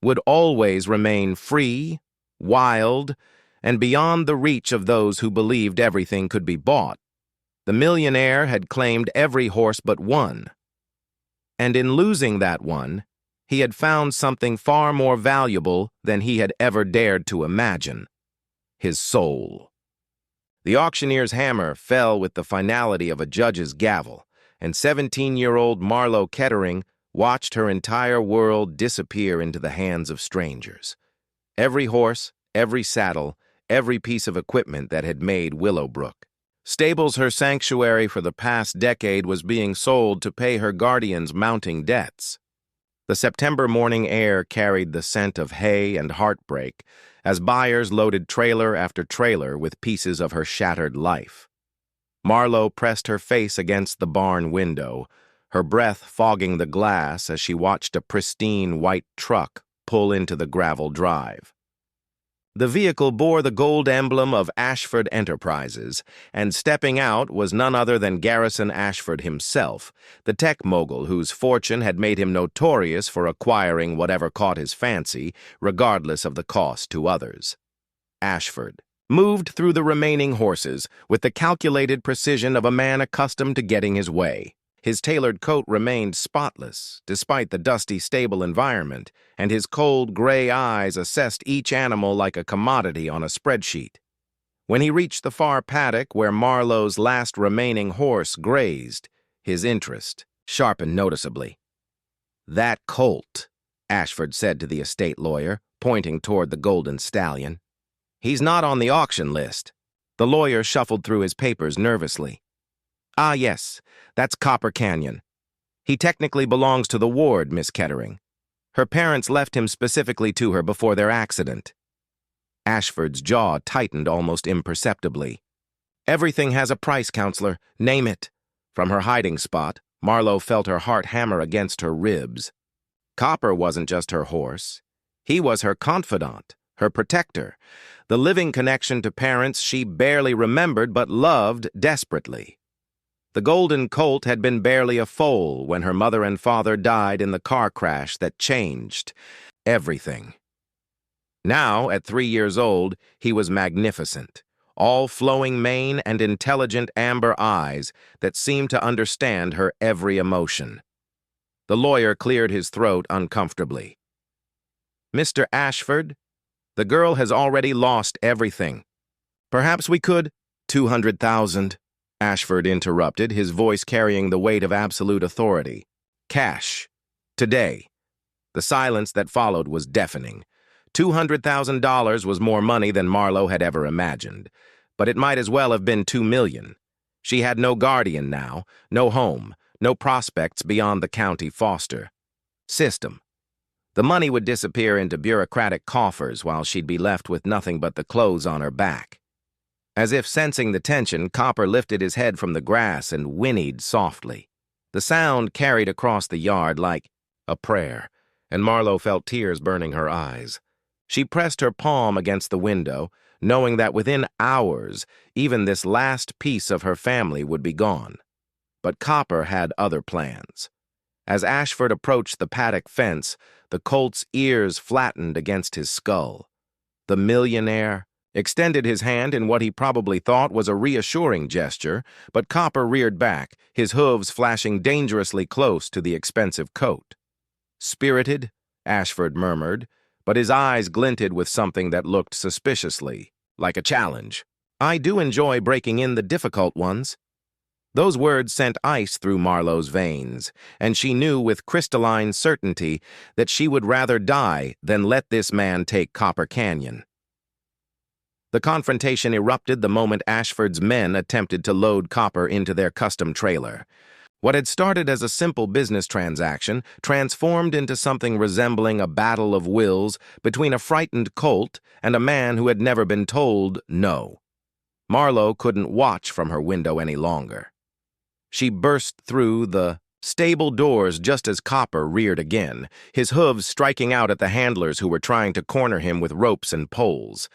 would always remain free, wild, and beyond the reach of those who believed everything could be bought. The millionaire had claimed every horse but one. And in losing that one, he had found something far more valuable than he had ever dared to imagine: his soul. The auctioneer's hammer fell with the finality of a judge's gavel, and 17-year-old Marlo Kettering watched her entire world disappear into the hands of strangers. Every horse, every saddle, every piece of equipment that had made Willowbrook Stables her sanctuary for the past decade was being sold to pay her guardian's mounting debts. The September morning air carried the scent of hay and heartbreak as buyers loaded trailer after trailer with pieces of her shattered life. Marlo pressed her face against the barn window, her breath fogging the glass as she watched a pristine white truck pull into the gravel drive. The vehicle bore the gold emblem of Ashford Enterprises, and stepping out was none other than Garrison Ashford himself, the tech mogul whose fortune had made him notorious for acquiring whatever caught his fancy, regardless of the cost to others. Ashford moved through the remaining horses with the calculated precision of a man accustomed to getting his way. His tailored coat remained spotless, despite the dusty stable environment, and his cold gray eyes assessed each animal like a commodity on a spreadsheet. When he reached the far paddock where Marlo's last remaining horse grazed, his interest sharpened noticeably. "That Colt," Ashford said to the estate lawyer, pointing toward the golden stallion. "He's not on the auction list." The lawyer shuffled through his papers nervously. "Ah, yes, that's Copper Canyon. He technically belongs to the ward, Miss Kettering. Her parents left him specifically to her before their accident." Ashford's jaw tightened almost imperceptibly. "Everything has a price, counselor. Name it." From her hiding spot, Marlo felt her heart hammer against her ribs. Copper wasn't just her horse. He was her confidant, her protector, the living connection to parents she barely remembered but loved desperately. The golden colt had been barely a foal when her mother and father died in the car crash that changed everything. Now, at 3 years old, he was magnificent, all flowing mane and intelligent amber eyes that seemed to understand her every emotion. The lawyer cleared his throat uncomfortably. "Mr. Ashford, the girl has already lost everything. Perhaps we could—" "200,000. Ashford interrupted, his voice carrying the weight of absolute authority. "Cash. Today." The silence that followed was deafening. $200,000 was more money than Marlo had ever imagined, but it might as well have been $2 million. She had no guardian now, no home, no prospects beyond the county foster system. The money would disappear into bureaucratic coffers while she'd be left with nothing but the clothes on her back. As if sensing the tension, Copper lifted his head from the grass and whinnied softly. The sound carried across the yard like a prayer, and Marlo felt tears burning her eyes. She pressed her palm against the window, knowing that within hours, even this last piece of her family would be gone. But Copper had other plans. As Ashford approached the paddock fence, the colt's ears flattened against his skull. The millionaire extended his hand in what he probably thought was a reassuring gesture, but Copper reared back, his hooves flashing dangerously close to the expensive coat. "Spirited," Ashford murmured, but his eyes glinted with something that looked suspiciously like a challenge. "I do enjoy breaking in the difficult ones." Those words sent ice through Marlo's veins, and she knew with crystalline certainty that she would rather die than let this man take Copper Canyon. The confrontation erupted the moment Ashford's men attempted to load Copper into their custom trailer. What had started as a simple business transaction transformed into something resembling a battle of wills between a frightened colt and a man who had never been told no. Marlo couldn't watch from her window any longer. She burst through the stable doors just as Copper reared again, his hooves striking out at the handlers who were trying to corner him with ropes and poles.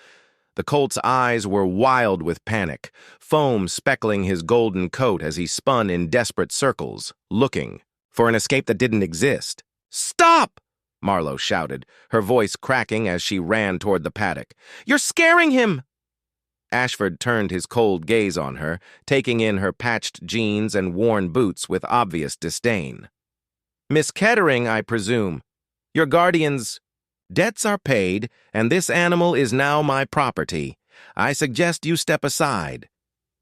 The colt's eyes were wild with panic, foam speckling his golden coat as he spun in desperate circles, looking for an escape that didn't exist. "Stop!" Marlowe shouted, her voice cracking as she ran toward the paddock. "You're scaring him!" Ashford turned his cold gaze on her, taking in her patched jeans and worn boots with obvious disdain. "Miss Kettering, I presume. Your guardian's debts are paid, and this animal is now my property. I suggest you step aside."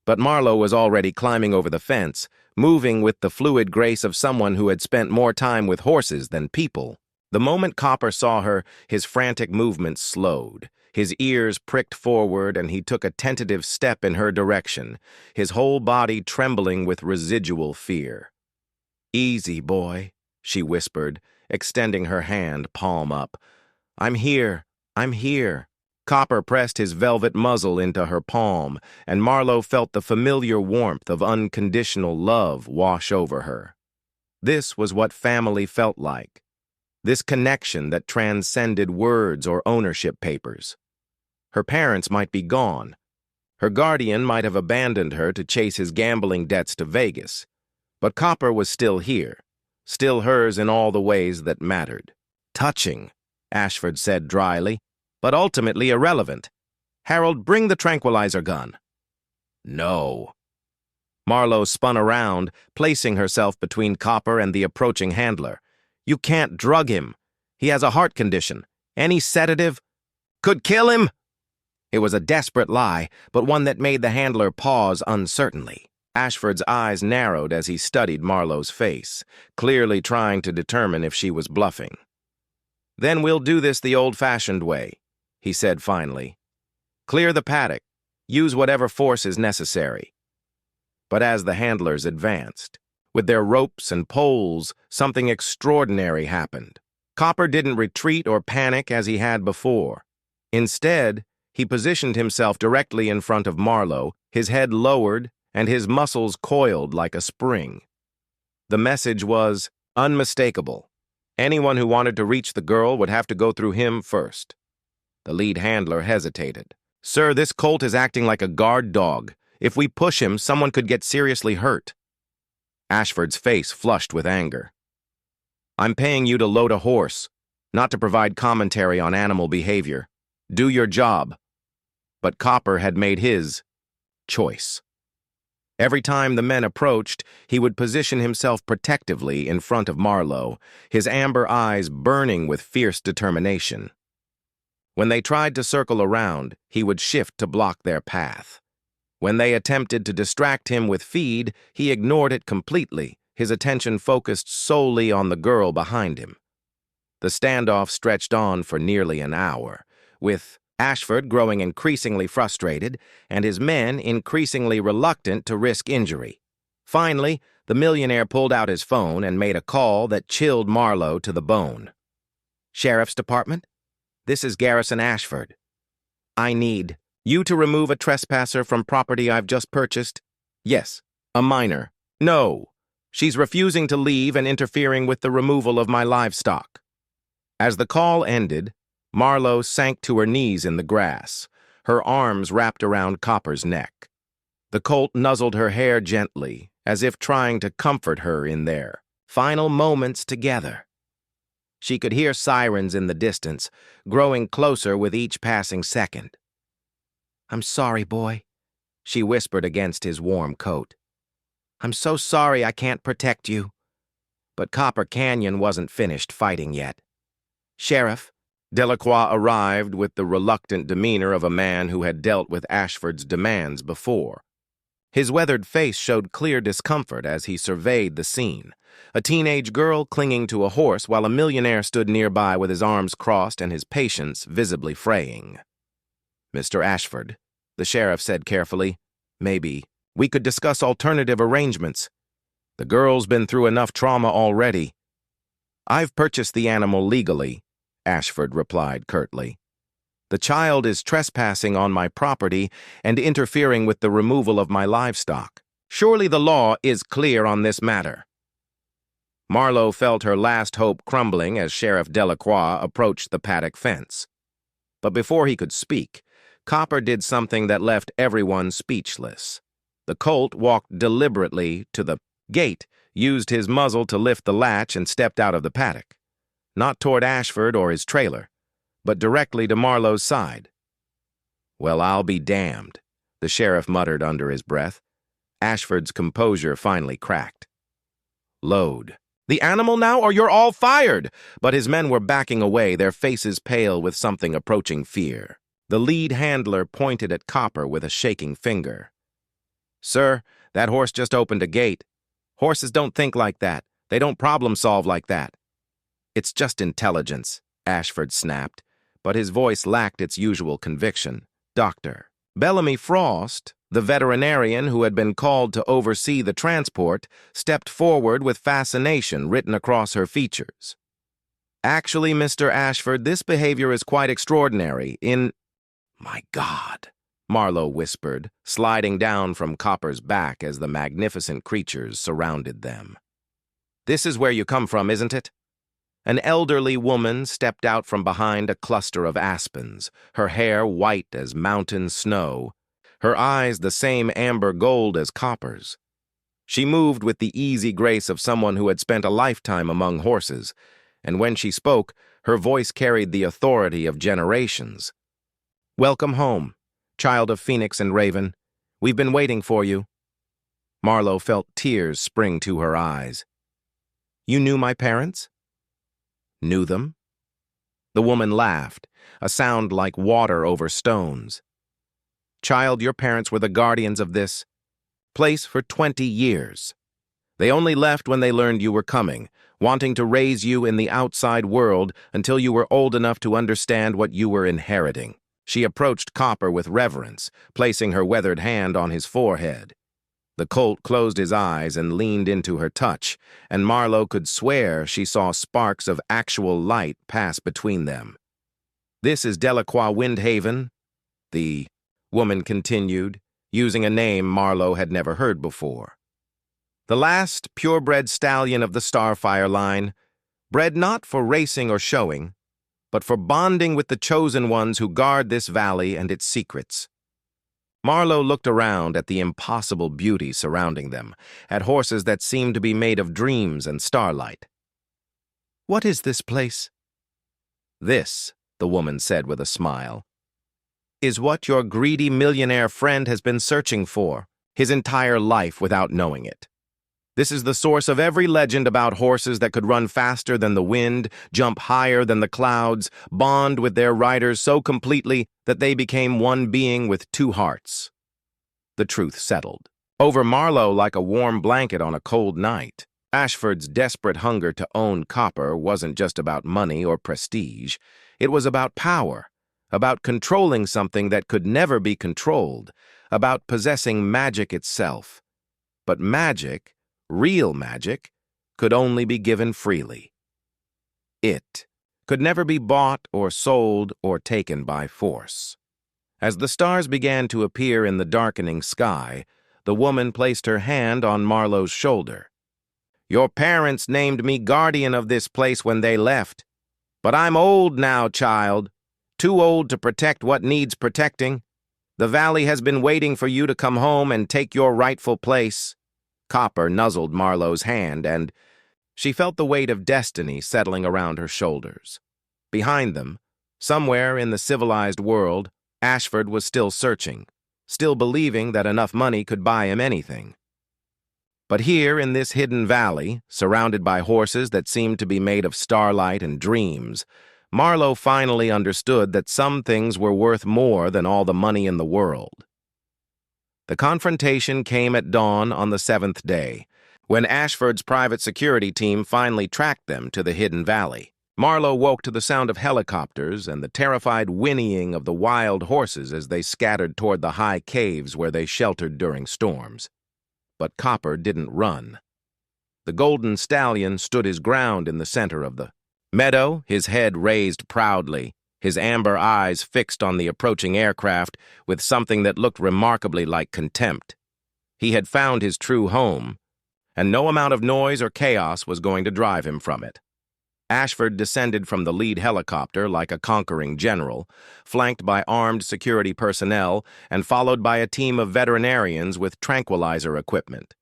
But Marlowe was already climbing over the fence, moving with the fluid grace of someone who had spent more time with horses than people. The moment Copper saw her, his frantic movements slowed. His ears pricked forward, and he took a tentative step in her direction, his whole body trembling with residual fear. "Easy, boy," she whispered, extending her hand, palm up. "I'm here. I'm here." Copper pressed his velvet muzzle into her palm, and Marlowe felt the familiar warmth of unconditional love wash over her. This was what family felt like. This connection that transcended words or ownership papers. Her parents might be gone. Her guardian might have abandoned her to chase his gambling debts to Vegas. But Copper was still here, still hers in all the ways that mattered. "Touching," Ashford said dryly, "but ultimately irrelevant. Harold, bring the tranquilizer gun." "No." Marlowe spun around, placing herself between Copper and the approaching handler. "You can't drug him. He has a heart condition. Any sedative could kill him." It was a desperate lie, but one that made the handler pause uncertainly. Ashford's eyes narrowed as he studied Marlowe's face, clearly trying to determine if she was bluffing. "Then we'll do this the old-fashioned way," he said finally. "Clear the paddock. Use whatever force is necessary." But as the handlers advanced, with their ropes and poles, something extraordinary happened. Copper didn't retreat or panic as he had before. Instead, he positioned himself directly in front of Marlowe, his head lowered and his muscles coiled like a spring. The message was unmistakable. Anyone who wanted to reach the girl would have to go through him first. The lead handler hesitated. "Sir, this Colt is acting like a guard dog. If we push him, someone could get seriously hurt." Ashford's face flushed with anger. "I'm paying you to load a horse, not to provide commentary on animal behavior. Do your job." But Copper had made his choice. Every time the men approached, he would position himself protectively in front of Marlowe, his amber eyes burning with fierce determination. When they tried to circle around, he would shift to block their path. When they attempted to distract him with feed, he ignored it completely, his attention focused solely on the girl behind him. The standoff stretched on for nearly an hour, with Ashford growing increasingly frustrated and his men increasingly reluctant to risk injury. Finally, the millionaire pulled out his phone and made a call that chilled Marlowe to the bone. "Sheriff's Department? This is Garrison Ashford. I need you to remove a trespasser from property I've just purchased." "Yes, a minor." "No, she's refusing to leave and interfering with the removal of my livestock." As the call ended, Marlowe sank to her knees in the grass, her arms wrapped around Copper's neck. The Colt nuzzled her hair gently, as if trying to comfort her in their final moments together. She could hear sirens in the distance, growing closer with each passing second. "I'm sorry, boy," she whispered against his warm coat. "I'm so sorry I can't protect you." But Copper Canyon wasn't finished fighting yet. "Sheriff," Delacroix arrived with the reluctant demeanor of a man who had dealt with Ashford's demands before. His weathered face showed clear discomfort as he surveyed the scene, a teenage girl clinging to a horse while a millionaire stood nearby with his arms crossed and his patience visibly fraying. "Mr. Ashford," the sheriff said carefully, "maybe we could discuss alternative arrangements. The girl's been through enough trauma already." "I've purchased the animal legally," Ashford replied curtly. "The child is trespassing on my property and interfering with the removal of my livestock. Surely the law is clear on this matter." Marlowe felt her last hope crumbling as Sheriff Delacroix approached the paddock fence. But before he could speak, Copper did something that left everyone speechless. The Colt walked deliberately to the gate, used his muzzle to lift the latch, and stepped out of the paddock. not toward Ashford or his trailer, but directly to Marlowe's side. "Well, I'll be damned," the sheriff muttered under his breath. Ashford's composure finally cracked. "Load. The animal now, or you're all fired!" But his men were backing away, their faces pale with something approaching fear. The lead handler pointed at Copper with a shaking finger. "Sir, that horse just opened a gate. Horses don't think like that. They don't problem-solve like that." "It's just intelligence," Ashford snapped, but his voice lacked its usual conviction. "Doctor." Bellamy Frost, the veterinarian who had been called to oversee the transport, stepped forward with fascination written across her features. "Actually, Mr. Ashford, this behavior is quite extraordinary in—" "My God," Marlowe whispered, sliding down from Copper's back as the magnificent creatures surrounded them. "This is where you come from, isn't it?" An elderly woman stepped out from behind a cluster of aspens, her hair white as mountain snow, her eyes the same amber gold as Copper's. She moved with the easy grace of someone who had spent a lifetime among horses, and when she spoke, her voice carried the authority of generations. "Welcome home, child of Phoenix and Raven. We've been waiting for you." Marlowe felt tears spring to her eyes. "You knew my parents?" "Knew them?" The woman laughed, a sound like water over stones. "Child, your parents were the guardians of this place for 20 years. They only left when they learned you were coming, wanting to raise you in the outside world until you were old enough to understand what you were inheriting." She approached Copper with reverence, placing her weathered hand on his forehead. The Colt closed his eyes and leaned into her touch, and Marlowe could swear she saw sparks of actual light pass between them. "This is Delacroix Windhaven," the woman continued, using a name Marlowe had never heard before. "The last purebred stallion of the Starfire line, bred not for racing or showing, but for bonding with the chosen ones who guard this valley and its secrets." Marlowe looked around at the impossible beauty surrounding them, at horses that seemed to be made of dreams and starlight. "What is this place?" "This," the woman said with a smile, "is what your greedy millionaire friend has been searching for his entire life without knowing it. This is the source of every legend about horses that could run faster than the wind, jump higher than the clouds, bond with their riders so completely that they became one being with two hearts." The truth settled over Marlowe like a warm blanket on a cold night. Ashford's desperate hunger to own Copper wasn't just about money or prestige. It was about power, about controlling something that could never be controlled, about possessing magic itself. But magic, real magic, could only be given freely. It could never be bought or sold or taken by force. As the stars began to appear in the darkening sky, the woman placed her hand on Marlowe's shoulder. "Your parents named me guardian of this place when they left. But I'm old now, child. Too old to protect what needs protecting. The valley has been waiting for you to come home and take your rightful place." Copper nuzzled Marlowe's hand, and she felt the weight of destiny settling around her shoulders. Behind them, somewhere in the civilized world, Ashford was still searching, still believing that enough money could buy him anything. But here in this hidden valley, surrounded by horses that seemed to be made of starlight and dreams, Marlowe finally understood that some things were worth more than all the money in the world. The confrontation came at dawn on the 7th day, when Ashford's private security team finally tracked them to the hidden valley. Marlowe woke to the sound of helicopters and the terrified whinnying of the wild horses as they scattered toward the high caves where they sheltered during storms. But Copper didn't run. The golden stallion stood his ground in the center of the meadow, his head raised proudly, his amber eyes fixed on the approaching aircraft with something that looked remarkably like contempt. He had found his true home, and no amount of noise or chaos was going to drive him from it. Ashford descended from the lead helicopter like a conquering general, flanked by armed security personnel and followed by a team of veterinarians with tranquilizer equipment.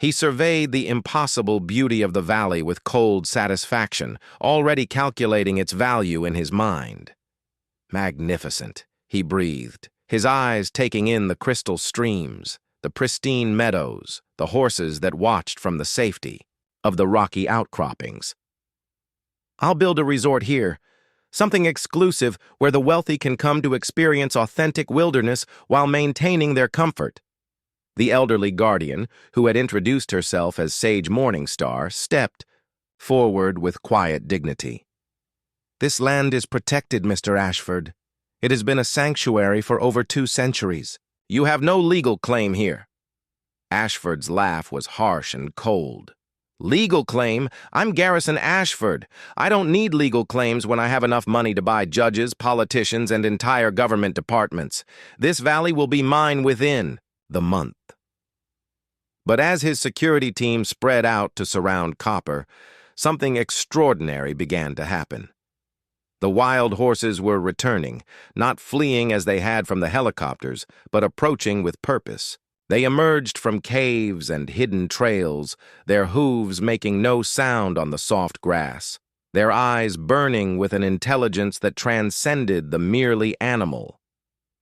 He surveyed the impossible beauty of the valley with cold satisfaction, already calculating its value in his mind. Magnificent, he breathed, his eyes taking in the crystal streams, the pristine meadows, the horses that watched from the safety of the rocky outcroppings. I'll build a resort here, something exclusive where the wealthy can come to experience authentic wilderness while maintaining their comfort. The elderly guardian, who had introduced herself as Sage Morningstar, stepped forward with quiet dignity. This land is protected, Mr. Ashford. It has been a sanctuary for over 2 centuries. You have no legal claim here. Ashford's laugh was harsh and cold. Legal claim? I'm Garrison Ashford. I don't need legal claims when I have enough money to buy judges, politicians, and entire government departments. This valley will be mine within the month. But as his security team spread out to surround Copper, something extraordinary began to happen. The wild horses were returning, not fleeing as they had from the helicopters, but approaching with purpose. They emerged from caves and hidden trails, their hooves making no sound on the soft grass, their eyes burning with an intelligence that transcended the merely animal.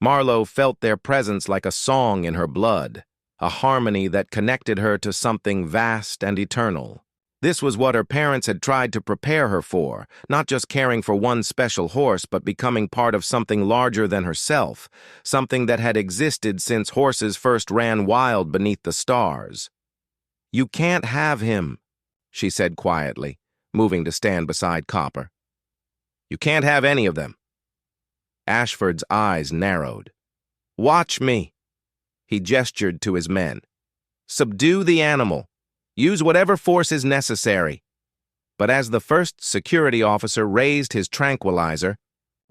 Marlowe felt their presence like a song in her blood, a harmony that connected her to something vast and eternal. This was what her parents had tried to prepare her for, not just caring for one special horse, but becoming part of something larger than herself, something that had existed since horses first ran wild beneath the stars. "You can't have him," she said quietly, moving to stand beside Copper. "You can't have any of them." Ashford's eyes narrowed. "Watch me." He gestured to his men. "Subdue the animal. Use whatever force is necessary." But as the first security officer raised his tranquilizer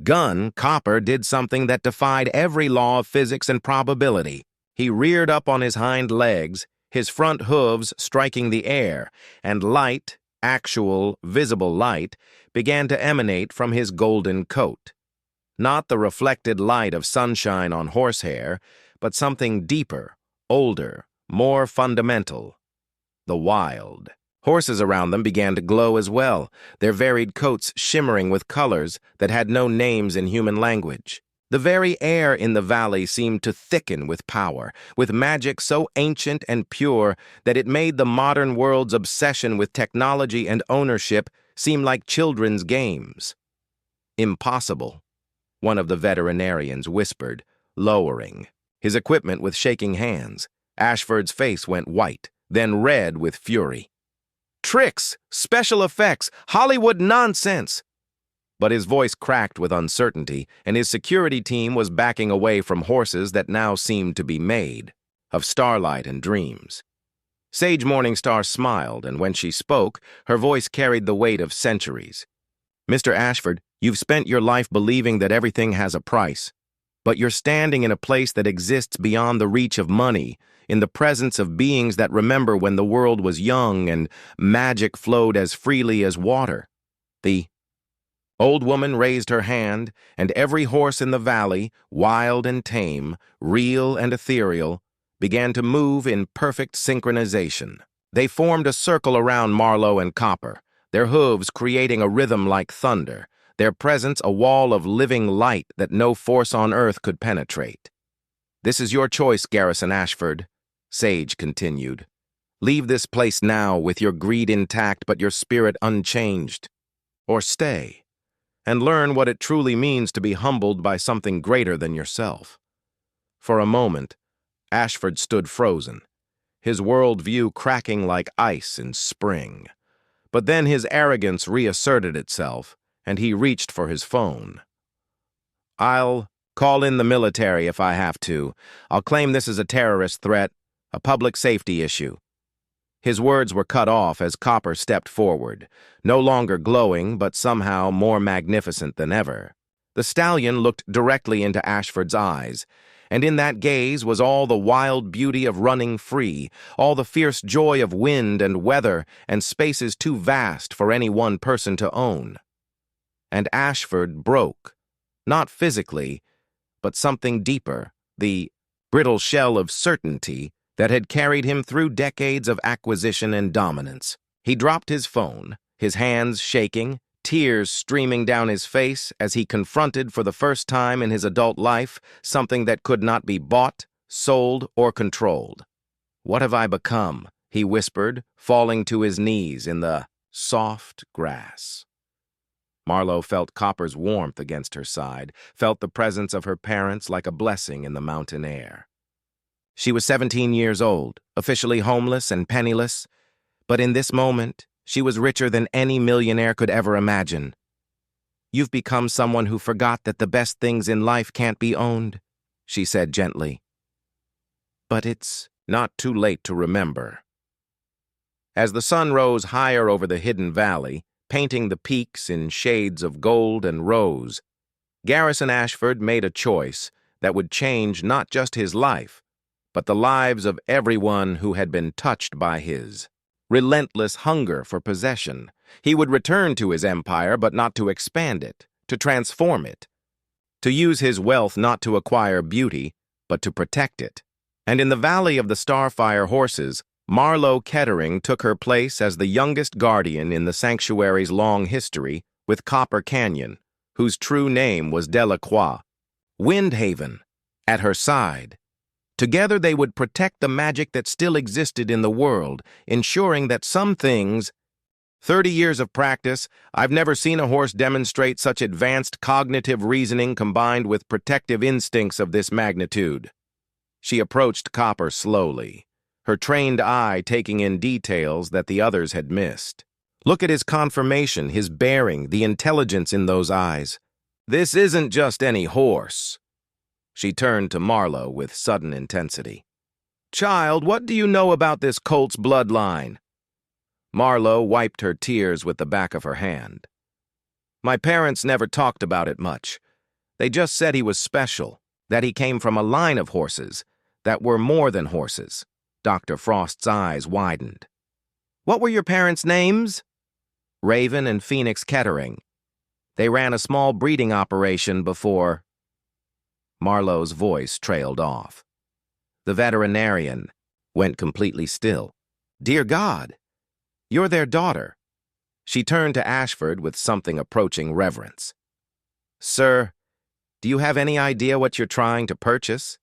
gun, Copper did something that defied every law of physics and probability. He reared up on his hind legs, his front hooves striking the air, and light, actual, visible light, began to emanate from his golden coat. Not the reflected light of sunshine on horsehair, but something deeper, older, more fundamental. The wild. Horses around them began to glow as well, their varied coats shimmering with colors that had no names in human language. The very air in the valley seemed to thicken with power, with magic so ancient and pure that it made the modern world's obsession with technology and ownership seem like children's games. "Impossible," one of the veterinarians whispered, lowering his equipment with shaking hands. Ashford's face went white, then red with fury. "Tricks, special effects, Hollywood nonsense!" But his voice cracked with uncertainty, and his security team was backing away from horses that now seemed to be made of starlight and dreams. Sage Morningstar smiled, and when she spoke, her voice carried the weight of centuries. "Mr. Ashford, you've spent your life believing that everything has a price, but you're standing in a place that exists beyond the reach of money, in the presence of beings that remember when the world was young and magic flowed as freely as water." The old woman raised her hand, and every horse in the valley, wild and tame, real and ethereal, began to move in perfect synchronization. They formed a circle around Marlowe and Copper, their hooves creating a rhythm like thunder, their presence a wall of living light that no force on earth could penetrate. "This is your choice, Garrison Ashford," Sage continued. "Leave this place now with your greed intact but your spirit unchanged. Or stay, and learn what it truly means to be humbled by something greater than yourself." For a moment, Ashford stood frozen, his worldview cracking like ice in spring. But then his arrogance reasserted itself, and he reached for his phone. "I'll call in the military if I have to. I'll claim this as a terrorist threat, a public safety issue." His words were cut off as Copper stepped forward, no longer glowing but somehow more magnificent than ever. The stallion looked directly into Ashford's eyes, and in that gaze was all the wild beauty of running free, all the fierce joy of wind and weather and spaces too vast for any one person to own. And Ashford broke, not physically, but something deeper, the brittle shell of certainty that had carried him through decades of acquisition and dominance. He dropped his phone, his hands shaking, tears streaming down his face as he confronted for the first time in his adult life something that could not be bought, sold, or controlled. "What have I become?" he whispered, falling to his knees in the soft grass. Marlowe felt Copper's warmth against her side, felt the presence of her parents like a blessing in the mountain air. She was 17 years old, officially homeless and penniless, but in this moment, she was richer than any millionaire could ever imagine. "You've become someone who forgot that the best things in life can't be owned," she said gently. "But it's not too late to remember." As the sun rose higher over the hidden valley, painting the peaks in shades of gold and rose, Garrison Ashford made a choice that would change not just his life, but the lives of everyone who had been touched by his relentless hunger for possession. He would return to his empire, but not to expand it, to transform it, to use his wealth not to acquire beauty, but to protect it. And in the Valley of the Starfire Horses, Marlowe Kettering took her place as the youngest guardian in the sanctuary's long history with Copper Canyon, whose true name was Delacroix, Windhaven, at her side. Together they would protect the magic that still existed in the world, ensuring that some things— 30 years of practice, I've never seen a horse demonstrate such advanced cognitive reasoning combined with protective instincts of this magnitude. She approached Copper slowly, her trained eye taking in details that the others had missed. Look at his conformation, his bearing, the intelligence in those eyes. "This isn't just any horse." She turned to Marlowe with sudden intensity. "Child, what do you know about this Colt's bloodline?" Marlowe wiped her tears with the back of her hand. "My parents never talked about it much. They just said he was special, that he came from a line of horses that were more than horses." Dr. Frost's eyes widened. "What were your parents' names?" "Raven and Phoenix Kettering. They ran a small breeding operation before—" Marlowe's voice trailed off. The veterinarian went completely still. "Dear God, you're their daughter." She turned to Ashford with something approaching reverence. "Sir, do you have any idea what you're trying to purchase?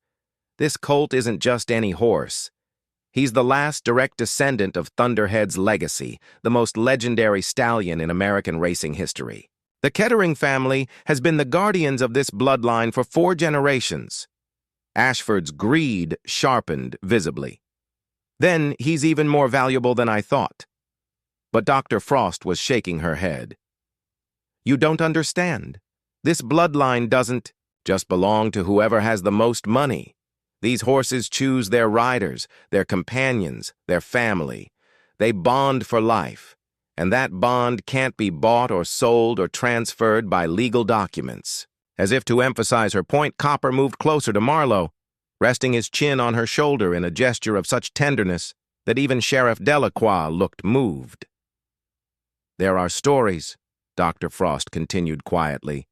This Colt isn't just any horse. He's the last direct descendant of Thunderhead's legacy, the most legendary stallion in American racing history. The Kettering family has been the guardians of this bloodline for 4 generations. Ashford's greed sharpened visibly. "Then he's even more valuable than I thought." But Dr. Frost was shaking her head. "You don't understand. This bloodline doesn't just belong to whoever has the most money. These horses choose their riders, their companions, their family. They bond for life, and that bond can't be bought or sold or transferred by legal documents." As if to emphasize her point, Copper moved closer to Marlowe, resting his chin on her shoulder in a gesture of such tenderness that even Sheriff Delacroix looked moved. "There are stories," Dr. Frost continued quietly,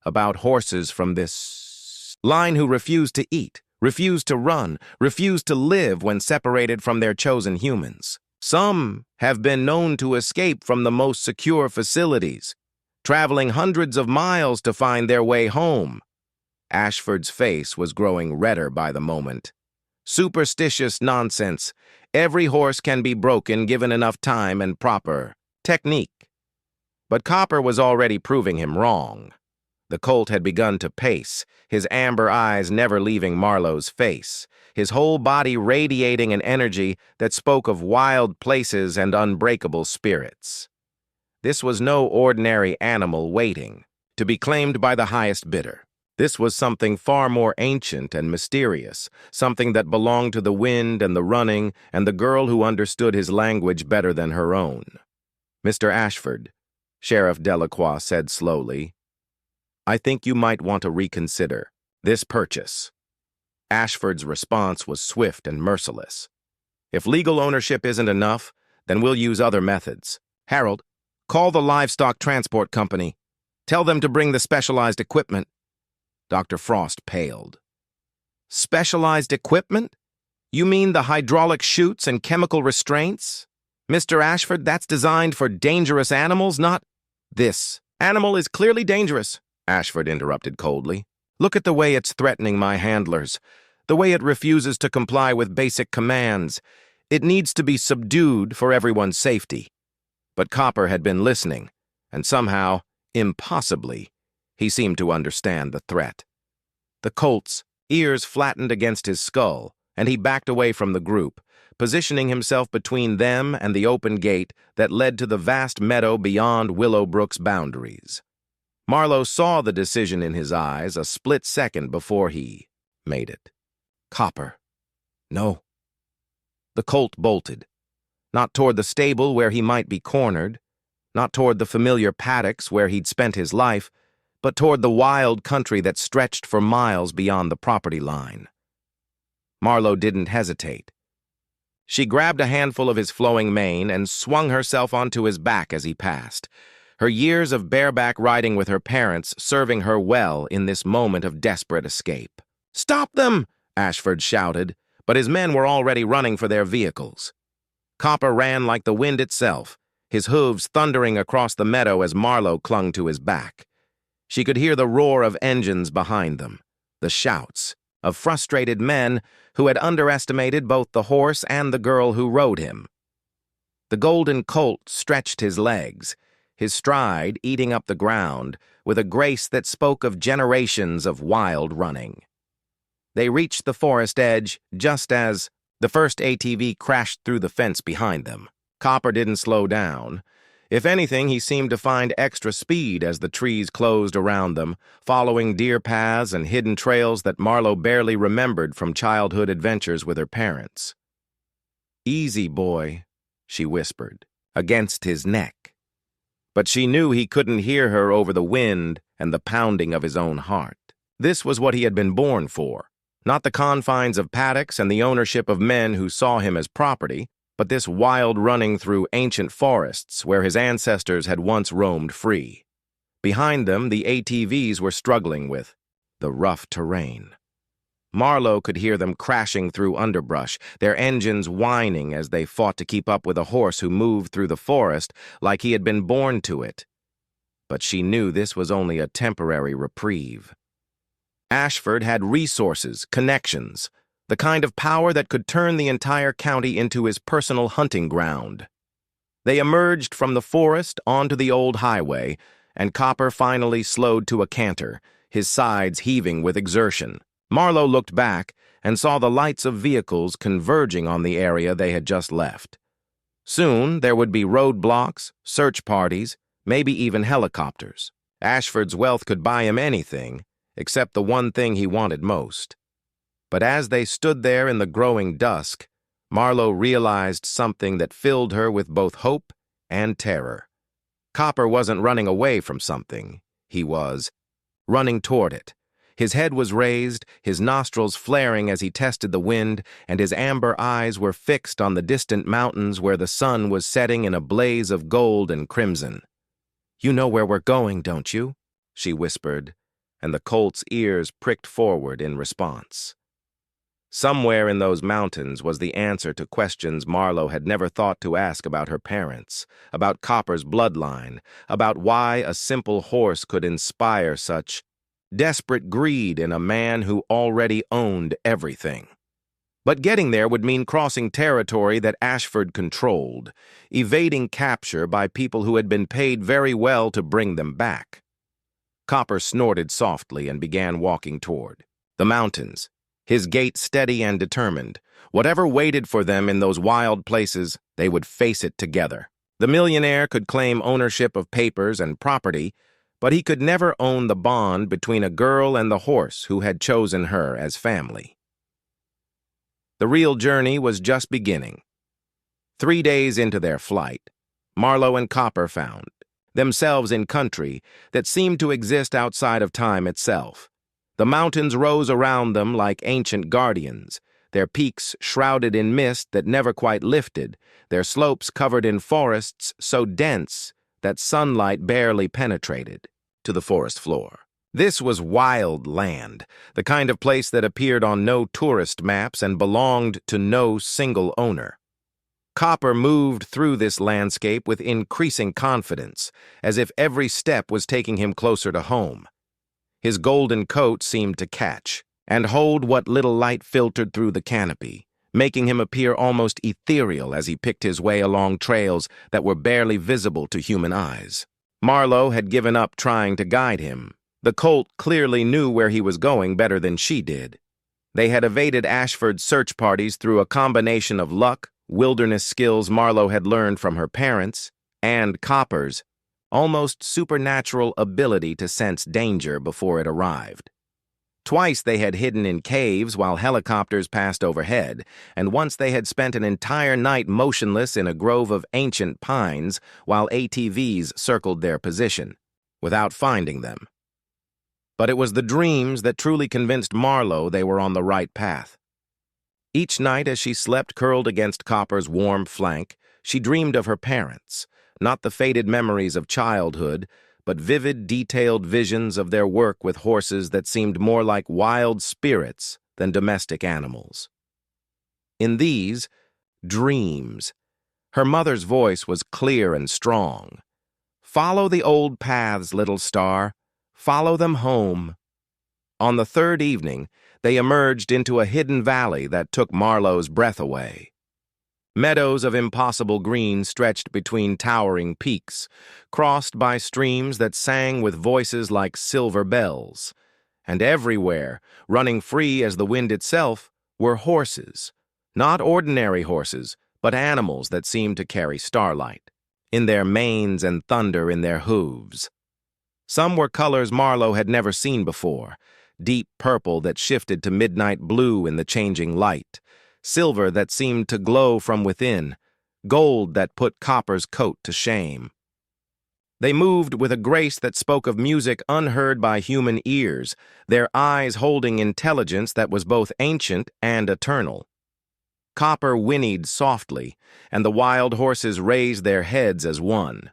"about horses from this line who refuse to eat, refuse to run, refuse to live when separated from their chosen humans. Some have been known to escape from the most secure facilities, traveling hundreds of miles to find their way home." Ashford's face was growing redder by the moment. "Superstitious nonsense. Every horse can be broken given enough time and proper technique." But Copper was already proving him wrong. The Colt had begun to pace, his amber eyes never leaving Marlowe's face, his whole body radiating an energy that spoke of wild places and unbreakable spirits. This was no ordinary animal waiting to be claimed by the highest bidder. This was something far more ancient and mysterious, something that belonged to the wind and the running and the girl who understood his language better than her own. "Mr. Ashford," Sheriff Delacroix said slowly, "I think you might want to reconsider this purchase." Ashford's response was swift and merciless. "If legal ownership isn't enough, then we'll use other methods. Harold, call the livestock transport company. Tell them to bring the specialized equipment." Dr. Frost paled. "Specialized equipment? You mean the hydraulic chutes and chemical restraints? Mr. Ashford, that's designed for dangerous animals, not this. Animal is clearly dangerous, Ashford interrupted coldly. Look at the way it's threatening my handlers, the way it refuses to comply with basic commands. It needs to be subdued for everyone's safety. But Copper had been listening, and somehow, impossibly, he seemed to understand the threat. The Colt's ears flattened against his skull, and he backed away from the group, positioning himself between them and the open gate that led to the vast meadow beyond Willowbrook's boundaries. Marlowe saw the decision in his eyes a split second before he made it. Copper. No. The Colt bolted. Not toward the stable where he might be cornered, not toward the familiar paddocks where he'd spent his life, but toward the wild country that stretched for miles beyond the property line. Marlowe didn't hesitate. She grabbed a handful of his flowing mane and swung herself onto his back as he passed, her years of bareback riding with her parents serving her well in this moment of desperate escape. "Stop them!" Ashford shouted, but his men were already running for their vehicles. Copper ran like the wind itself, his hooves thundering across the meadow as Marlowe clung to his back. She could hear the roar of engines behind them, the shouts of frustrated men who had underestimated both the horse and the girl who rode him. The golden colt stretched his legs, his stride eating up the ground with a grace that spoke of generations of wild running. They reached the forest edge just as the first ATV crashed through the fence behind them. Copper didn't slow down. If anything, he seemed to find extra speed as the trees closed around them, following deer paths and hidden trails that Marlowe barely remembered from childhood adventures with her parents. "Easy, boy," she whispered, against his neck. But she knew he couldn't hear her over the wind and the pounding of his own heart. This was what he had been born for, not the confines of paddocks and the ownership of men who saw him as property, but this wild running through ancient forests where his ancestors had once roamed free. Behind them, the ATVs were struggling with the rough terrain. Marlowe could hear them crashing through underbrush, their engines whining as they fought to keep up with a horse who moved through the forest like he had been born to it. But she knew this was only a temporary reprieve. Ashford had resources, connections, the kind of power that could turn the entire county into his personal hunting ground. They emerged from the forest onto the old highway, and Copper finally slowed to a canter, his sides heaving with exertion. Marlowe looked back and saw the lights of vehicles converging on the area they had just left. Soon there would be roadblocks, search parties, maybe even helicopters. Ashford's wealth could buy him anything, except the one thing he wanted most. But as they stood there in the growing dusk, Marlowe realized something that filled her with both hope and terror. Copper wasn't running away from something. He was running toward it. His head was raised, his nostrils flaring as he tested the wind, and his amber eyes were fixed on the distant mountains where the sun was setting in a blaze of gold and crimson. "You know where we're going, don't you?" she whispered, and the colt's ears pricked forward in response. Somewhere in those mountains was the answer to questions Marlowe had never thought to ask about her parents, about Copper's bloodline, about why a simple horse could inspire such desperate greed in a man who already owned everything. But getting there would mean crossing territory that Ashford controlled, evading capture by people who had been paid very well to bring them back. Copper snorted softly and began walking toward the mountains, his gait steady and determined. Whatever waited for them in those wild places, they would face it together. The millionaire could claim ownership of papers and property, but he could never own the bond between a girl and the horse who had chosen her as family. The real journey was just beginning. 3 days into their flight, Marlowe and Copper found themselves in country that seemed to exist outside of time itself. The mountains rose around them like ancient guardians, their peaks shrouded in mist that never quite lifted, their slopes covered in forests so dense that sunlight barely penetrated to the forest floor. This was wild land, the kind of place that appeared on no tourist maps and belonged to no single owner. Copper moved through this landscape with increasing confidence, as if every step was taking him closer to home. His golden coat seemed to catch and hold what little light filtered through the canopy, making him appear almost ethereal as he picked his way along trails that were barely visible to human eyes. Marlowe had given up trying to guide him. The Colt clearly knew where he was going better than she did. They had evaded Ashford's search parties through a combination of luck, wilderness skills Marlowe had learned from her parents, and Copper's almost supernatural ability to sense danger before it arrived. Twice they had hidden in caves while helicopters passed overhead, and once they had spent an entire night motionless in a grove of ancient pines while ATVs circled their position, without finding them. But it was the dreams that truly convinced Marlowe they were on the right path. Each night as she slept curled against Copper's warm flank, she dreamed of her parents, not the faded memories of childhood, but vivid, detailed visions of their work with horses that seemed more like wild spirits than domestic animals. In these dreams, her mother's voice was clear and strong. "Follow the old paths, little star. Follow them home." On the third evening, they emerged into a hidden valley that took Marlowe's breath away. Meadows of impossible green stretched between towering peaks, crossed by streams that sang with voices like silver bells. And everywhere, running free as the wind itself, were horses. Not ordinary horses, but animals that seemed to carry starlight, in their manes and thunder in their hooves. Some were colors Marlowe had never seen before, deep purple that shifted to midnight blue in the changing light, silver that seemed to glow from within, gold that put Copper's coat to shame. They moved with a grace that spoke of music unheard by human ears, their eyes holding intelligence that was both ancient and eternal. Copper whinnied softly, and the wild horses raised their heads as one.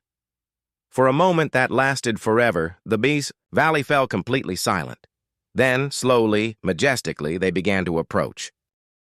For a moment that lasted forever, the valley fell completely silent. Then, slowly, majestically, they began to approach.